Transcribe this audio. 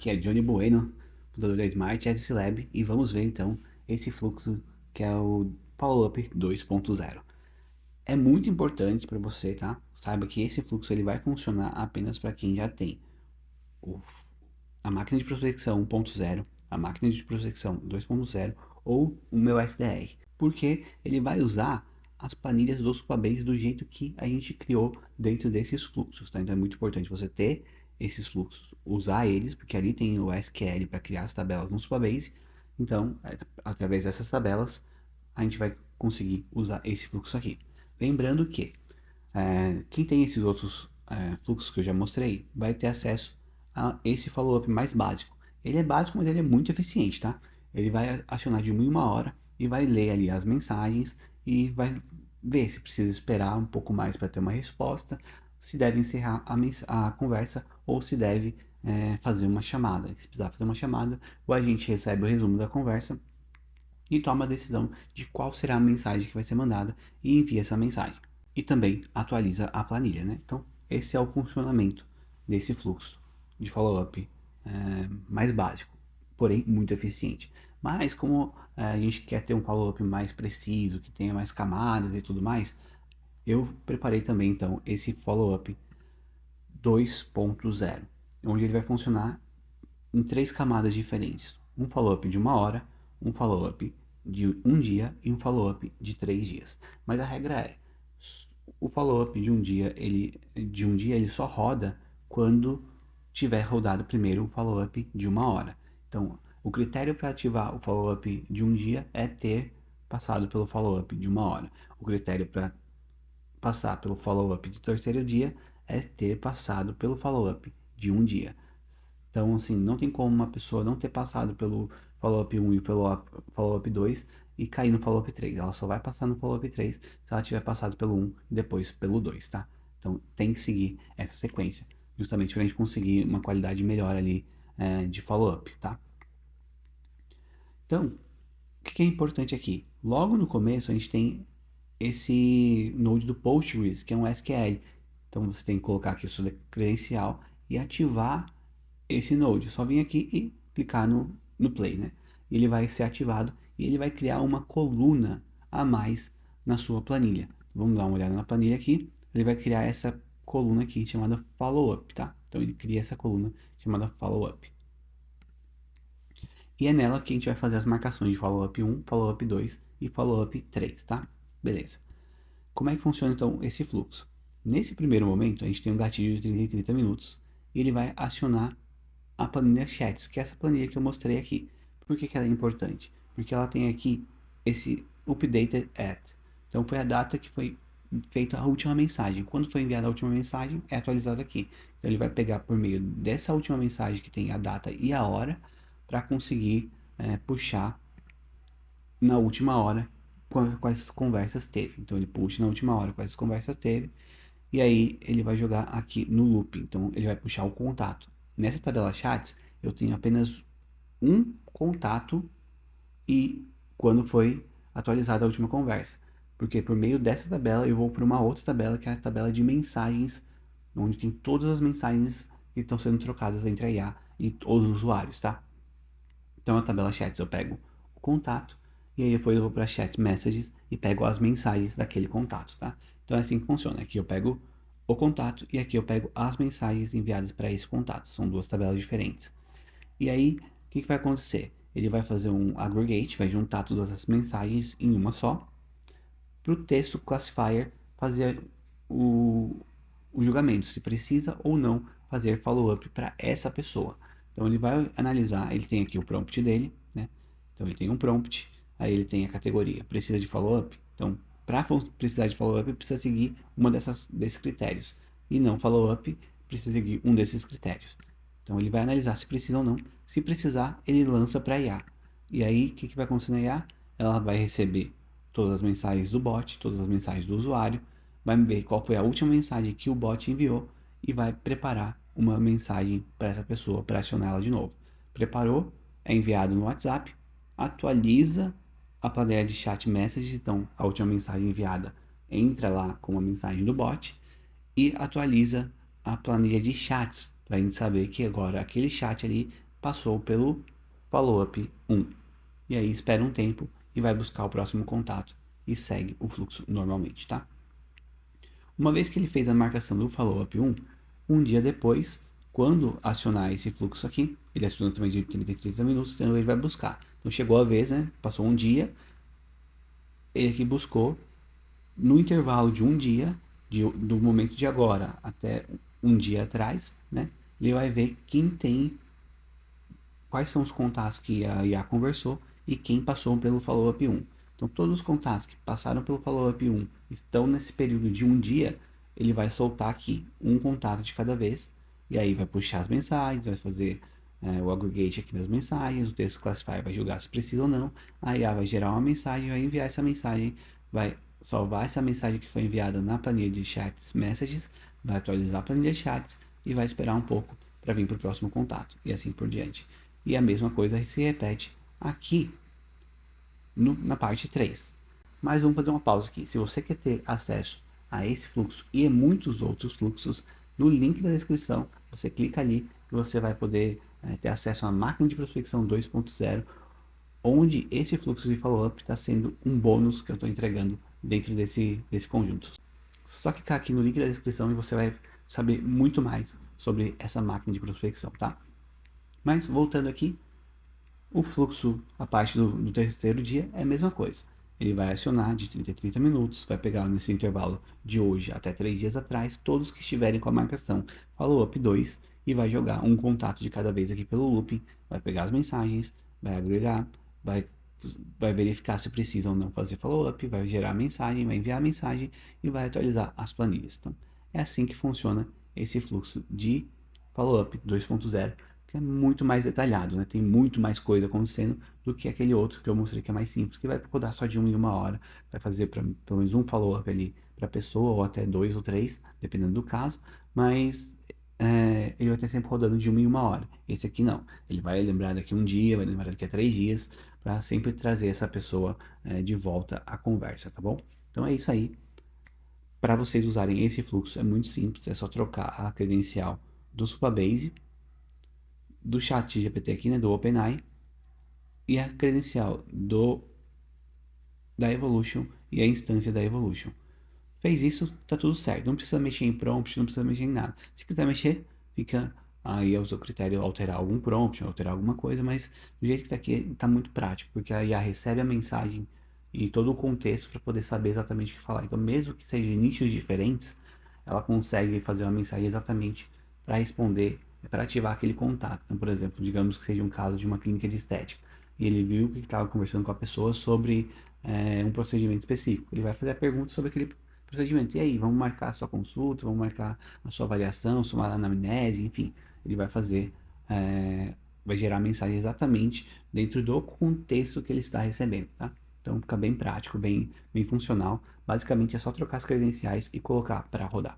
Aqui é Johnny Bueno, fundador da Smart Ads Lab, e vamos ver então esse fluxo que é o Follow-up 2.0. É muito importante para você, tá? Saiba que esse fluxo ele vai funcionar apenas para quem já tem o- a máquina de prospecção 1.0, a máquina de prospecção 2.0 ou o meu SDR, porque ele vai usar as planilhas do Supabase do jeito que a gente criou dentro desses fluxos, tá? Então é muito importante você ter esses fluxos, usar eles, porque ali tem o SQL para criar as tabelas no Supabase. Então, através dessas tabelas, a gente vai conseguir usar esse fluxo aqui. Lembrando que quem tem esses outros fluxos que eu já mostrei vai ter acesso a esse follow-up mais básico. Ele é básico, mas ele é muito eficiente, tá? Ele vai acionar de 1 em 1 hora e vai ler ali as mensagens e vai ver se precisa esperar um pouco mais para ter uma resposta, se deve encerrar a conversa ou se deve fazer uma chamada. Se precisar fazer uma chamada, o agente recebe o resumo da conversa e toma a decisão de qual será a mensagem que vai ser mandada e envia essa mensagem. E também atualiza a planilha, né? Então, esse é o funcionamento desse fluxo de follow-up mais básico, porém muito eficiente. Mas como a gente quer ter um follow-up mais preciso, que tenha mais camadas e tudo mais, eu preparei também então esse follow-up 2.0, onde ele vai funcionar em 3 camadas diferentes. Um follow-up de 1 hora, um follow-up de 1 dia e um follow-up de 3 dias. Mas a regra é, o follow-up de um dia ele só roda quando tiver rodado primeiro o follow-up de 1 hora. Então, o critério para ativar o follow-up de um dia é ter passado pelo follow-up de 1 hora. O critério para passar pelo follow-up de terceiro dia é ter passado pelo follow-up de um dia. Então, assim, não tem como uma pessoa não ter passado pelo follow-up 1 e pelo follow-up 2 e cair no follow-up 3. Ela só vai passar no follow-up 3 se ela tiver passado pelo 1 e depois pelo 2, tá? Então, tem que seguir essa sequência, justamente para a gente conseguir uma qualidade melhor ali de follow-up, tá? Então, o que é importante aqui? Logo no começo, a gente tem esse node do Postgres, que é um SQL. Então, você tem que colocar aqui a sua credencial e ativar esse node. Só vir aqui e clicar no play, né? Ele vai ser ativado e ele vai criar uma coluna a mais na sua planilha. Vamos dar uma olhada na planilha aqui. Ele vai criar essa coluna aqui chamada follow-up, tá? Então ele cria essa coluna chamada follow-up. E é nela que a gente vai fazer as marcações de follow-up 1, follow-up 2 e follow-up 3, tá? Beleza. Como é que funciona então esse fluxo? Nesse primeiro momento, a gente tem um gatilho de 30 em 30 minutos e ele vai acionar a planilha Chats, que é essa planilha que eu mostrei aqui. Por que ela é importante? Porque ela tem aqui esse updated at. Então foi a data que foi feita a última mensagem. Quando foi enviada a última mensagem, é atualizado aqui. Então ele vai pegar por meio dessa última mensagem que tem a data e a hora para conseguir puxar na última hora quais conversas teve. Então ele puxa na última hora quais conversas teve e aí ele vai jogar aqui no loop. Então ele vai puxar o contato. Nessa tabela chats eu tenho apenas um contato e quando foi atualizada a última conversa. Porque por meio dessa tabela eu vou para uma outra tabela que é a tabela de mensagens, onde tem todas as mensagens que estão sendo trocadas entre a IA e os usuários, tá? Então a tabela chats eu pego o contato e aí depois eu vou para chat messages e pego as mensagens daquele contato, tá? Então é assim que funciona. Aqui eu pego o contato e aqui eu pego as mensagens enviadas para esse contato. São duas tabelas diferentes. E aí, o que vai acontecer? Ele vai fazer um aggregate, vai juntar todas as mensagens em uma só, para o texto classifier fazer o julgamento, se precisa ou não fazer follow-up para essa pessoa. Então ele vai analisar, ele tem aqui o prompt dele, né? Então ele tem um prompt, aí ele tem a categoria, precisa de follow-up. Então, para precisar de follow-up, precisa seguir desses critérios. E não follow-up, precisa seguir um desses critérios. Então ele vai analisar se precisa ou não. Se precisar, ele lança para a IA. E aí, o que vai acontecer na IA? Ela vai receber todas as mensagens do bot, todas as mensagens do usuário, vai ver qual foi a última mensagem que o bot enviou e vai preparar uma mensagem para essa pessoa para acionar ela de novo. Preparou, é enviado no WhatsApp, atualiza a planilha de chat messages, então a última mensagem enviada entra lá com a mensagem do bot e atualiza a planilha de chats para a gente saber que agora aquele chat ali passou pelo follow-up 1. E aí espera um tempo e vai buscar o próximo contato e segue o fluxo normalmente, tá? Uma vez que ele fez a marcação do follow-up 1, um dia depois, quando acionar esse fluxo aqui, ele aciona também de 30 em 30 minutos, então ele vai buscar. Então chegou a vez, né? Passou um dia, ele aqui buscou, no intervalo de um dia, do momento de agora até um dia atrás, né? Ele vai ver quais são os contatos que a IA conversou e quem passou pelo follow-up 1. Então, todos os contatos que passaram pelo follow-up 1 estão nesse período de um dia, ele vai soltar aqui um contato de cada vez, e aí vai puxar as mensagens, vai fazer o aggregate aqui das mensagens, o texto classifier vai julgar se precisa ou não, a IA vai gerar uma mensagem, vai enviar essa mensagem, vai salvar essa mensagem que foi enviada na planilha de chats messages, vai atualizar a planilha de chats e vai esperar um pouco para vir para o próximo contato, e assim por diante. E a mesma coisa se repete aqui na parte 3. Mas vamos fazer uma pausa aqui. Se você quer ter acesso a esse fluxo e a muitos outros fluxos, no link da descrição, você clica ali e você vai poder ter acesso à máquina de prospecção 2.0, onde esse fluxo de follow-up está sendo um bônus que eu estou entregando dentro desse conjunto. Só clicar aqui no link da descrição e você vai saber muito mais sobre essa máquina de prospecção, tá? Mas voltando aqui, o fluxo, a parte do terceiro dia é a mesma coisa. Ele vai acionar de 30 em 30 minutos, vai pegar nesse intervalo de hoje até 3 dias atrás, todos que estiverem com a marcação follow-up 2 e vai jogar um contato de cada vez aqui pelo looping, vai pegar as mensagens, vai agregar, vai verificar se precisa ou não fazer follow-up, vai gerar a mensagem, vai enviar a mensagem e vai atualizar as planilhas. Então, é assim que funciona esse fluxo de follow-up 2.0, que é muito mais detalhado, né? Tem muito mais coisa acontecendo do que aquele outro que eu mostrei que é mais simples, que vai rodar só de 1 em 1 hora, vai fazer pelo menos um follow-up ali para a pessoa, ou até 2 ou 3, dependendo do caso, mas ele vai estar sempre rodando de 1 em 1 hora. Esse aqui não, ele vai lembrar daqui a um dia, vai lembrar daqui a 3 dias, para sempre trazer essa pessoa de volta à conversa, tá bom? Então é isso aí. Para vocês usarem esse fluxo é muito simples, é só trocar a credencial do Supabase, do chat GPT aqui, né, do OpenAI, e a credencial da Evolution e a instância da Evolution. Fez isso, tá tudo certo. Não precisa mexer em prompt, não precisa mexer em nada. Se quiser mexer, fica aí ao seu critério alterar algum prompt, alterar alguma coisa, mas do jeito que tá aqui, tá muito prático, porque a IA recebe a mensagem e todo o contexto para poder saber exatamente o que falar. Então, mesmo que sejam nichos diferentes, ela consegue fazer uma mensagem exatamente para responder, para ativar aquele contato. Então, por exemplo, digamos que seja um caso de uma clínica de estética e ele viu que estava conversando com a pessoa sobre um procedimento específico. Ele vai fazer a pergunta sobre aquele procedimento. E aí, vamos marcar a sua consulta, vamos marcar a sua avaliação, sua anamnese, enfim. Ele vai fazer, vai gerar a mensagem exatamente dentro do contexto que ele está recebendo, tá? Então fica bem prático, bem funcional. Basicamente é só trocar as credenciais e colocar para rodar.